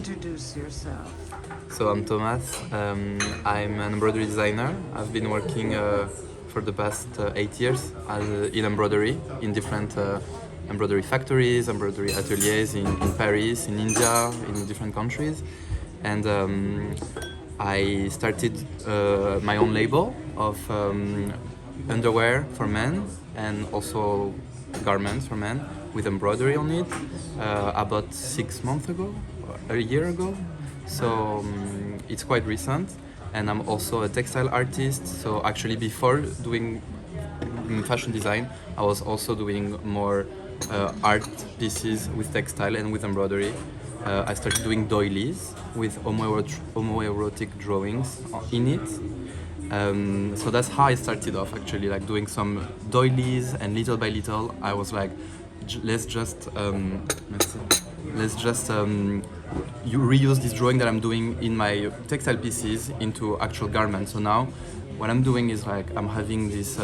introduce yourself. So I'm Thomas. I'm an embroidery designer. I've been working for the past 8 years in embroidery in different embroidery factories, embroidery ateliers in Paris, in India, in different countries. And I started my own label of underwear for men and also garments for men with embroidery on it about 6 months ago, a year ago. So it's quite recent, and I'm also a textile artist. So actually, before doing fashion design, I was also doing more art pieces with textile and with embroidery. I started doing doilies with homoerotic drawings in it. So that's how I started off, actually, like doing some doilies, and little by little I was like, let's just you reuse this drawing that I'm doing in my textile pieces into actual garments. So now what I'm doing is like I'm having these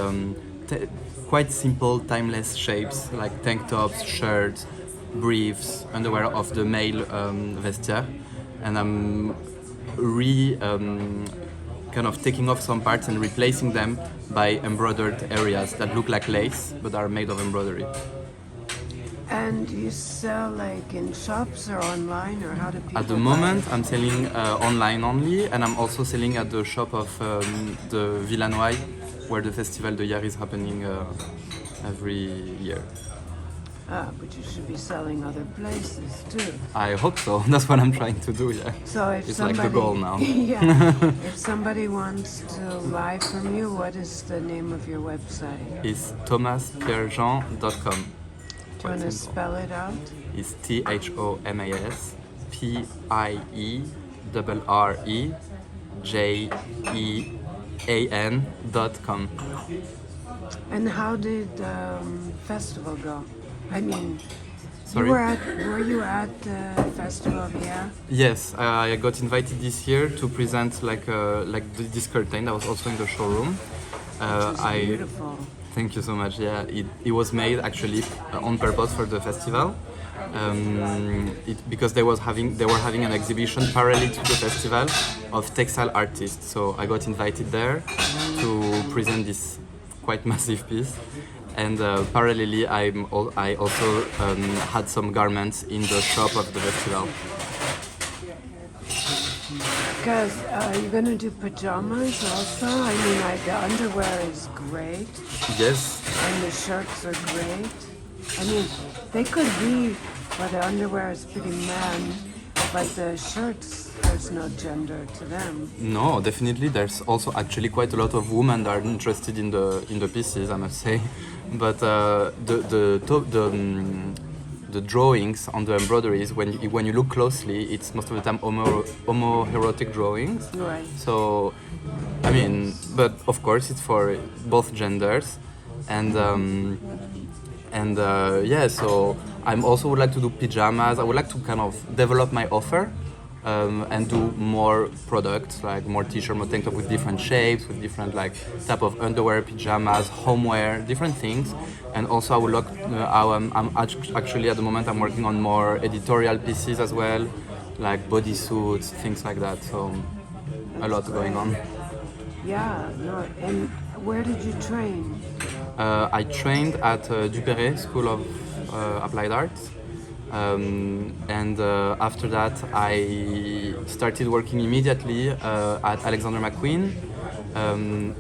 quite simple, timeless shapes like tank tops, shirts, briefs, underwear of the male vestiaire, and I'm kind of taking off some parts and replacing them by embroidered areas that look like lace but are made of embroidery. And you sell like in shops or online, or how do people At the buy moment, it? I'm selling online only, and I'm also selling at the shop of the Villanois, where the Festival de Hyères is happening every year. But you should be selling other places too. I hope so. That's what I'm trying to do. Yeah. So if It's somebody, like the goal now. yeah, if somebody wants to buy from you, what is the name of your website? It's thomaspierrejean.com. Do you want to spell it out? It's ThomasPierrejean.com. And how did the festival go? I mean, Sorry? were you at the festival? Yeah. Yes, I got invited this year to present this curtain that was also in the showroom. It's beautiful. Thank you so much. Yeah, it was made actually on purpose for the festival, because they were having an exhibition parallel to the festival of textile artists. So I got invited there to present this quite massive piece, and parallelly I also had some garments in the shop of the festival. Because you're going to do pajamas also. I mean, the underwear is great, Yes. and the shirts are great. I mean, they could be, well, the underwear is pretty man, but the shirts, there's no gender to them. No, definitely. There's also actually quite a lot of women that are interested in the pieces, I must say. But the drawings on the embroideries, when you look closely, it's most of the time homoerotic drawings. Right. So, I mean, but of course it's for both genders, and yeah. So I also would like to do pajamas. I would like to kind of develop my offer. And do more products, like more t-shirt, more tank top with different shapes, with different like type of underwear, pajamas, homeware, different things. And also I would look. Actually at the moment I'm working on more editorial pieces as well, like bodysuits, things like that. So a lot going on. Yeah, no, and where did you train? I trained at Duperré School of Applied Arts. And after that, I started working immediately at Alexander McQueen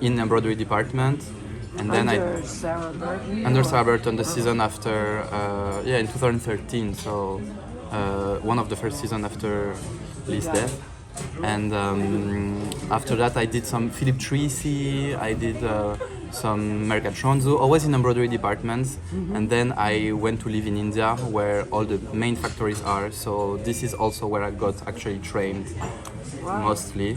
in embroidery department, and then Under Sarah Burton? under Sarah Burton the season after, in 2013. So one of the first season after Lee's death, and after that I did some Philip Treacy. I did some Mercatronzo, always in embroidery departments, and then I went to live in India where all the main factories are. So this is also where I got actually trained mostly,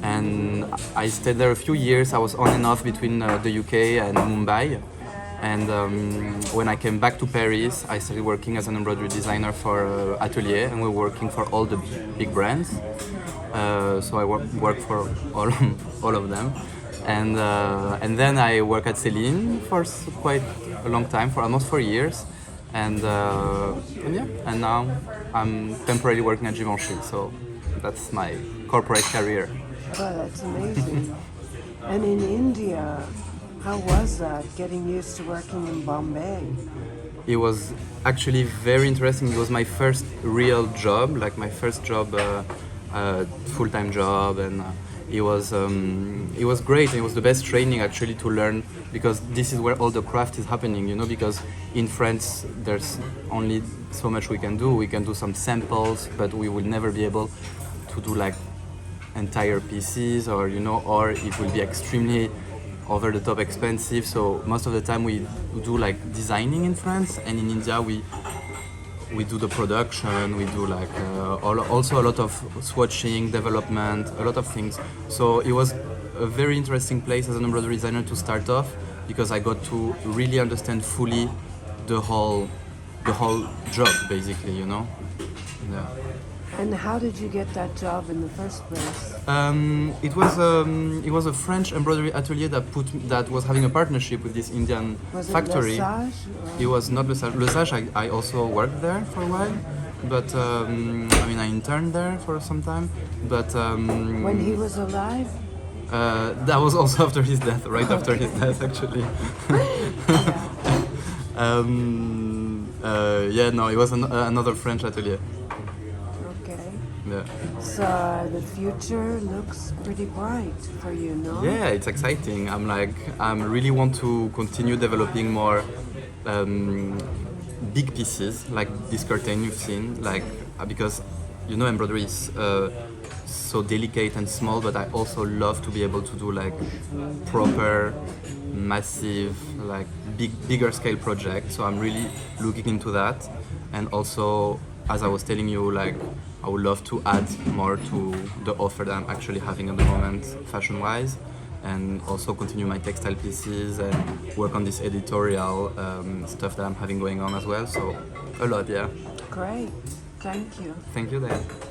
and I stayed there a few years. I was on and off between the UK and Mumbai, and when I came back to Paris, I started working as an embroidery designer for Atelier, and we're working for all the big brands. So I work for all of them. And then I work at Celine for quite a long time, for almost 4 years, and yeah, and now I'm temporarily working at Givenchy, so that's my corporate career. Oh, that's amazing. And in India, how was that, getting used to working in Bombay? It was actually very interesting. It was my first real job, like my first job, full-time job, and it was great. It was the best training actually to learn, because this is where all the craft is happening. You know, because in France there's only so much we can do. We can do some samples, but we will never be able to do like entire pieces, or or it will be extremely over the top expensive. So most of the time we do like designing in France, and in India we do the production, we do like also a lot of swatching, development, a lot of things. So it was a very interesting place as an embroidery designer to start off, because I got to really understand fully the whole job basically, Yeah. And how did you get that job in the first place? It was a French embroidery atelier that was having a partnership with this Indian Was factory. it Lesage? It was not Lesage. Lesage, I also worked there for a while, but I mean I interned there for some time. But When he was alive? that was also after his death, right after his death actually. Yeah, no, it was another French atelier. Okay. Yeah. So the future looks pretty bright for you, no? Yeah, it's exciting. I'm really want to continue developing more big pieces like this curtain you've seen, because embroidery is so delicate and small, but I also love to be able to do like proper, massive, like bigger scale projects. So I'm really looking into that, and also, as I was telling you, like I would love to add more to the offer that I'm actually having at the moment, fashion-wise, and also continue my textile pieces and work on this editorial stuff that I'm having going on as well. So a lot, yeah. Great. Thank you. Thank you, Dan.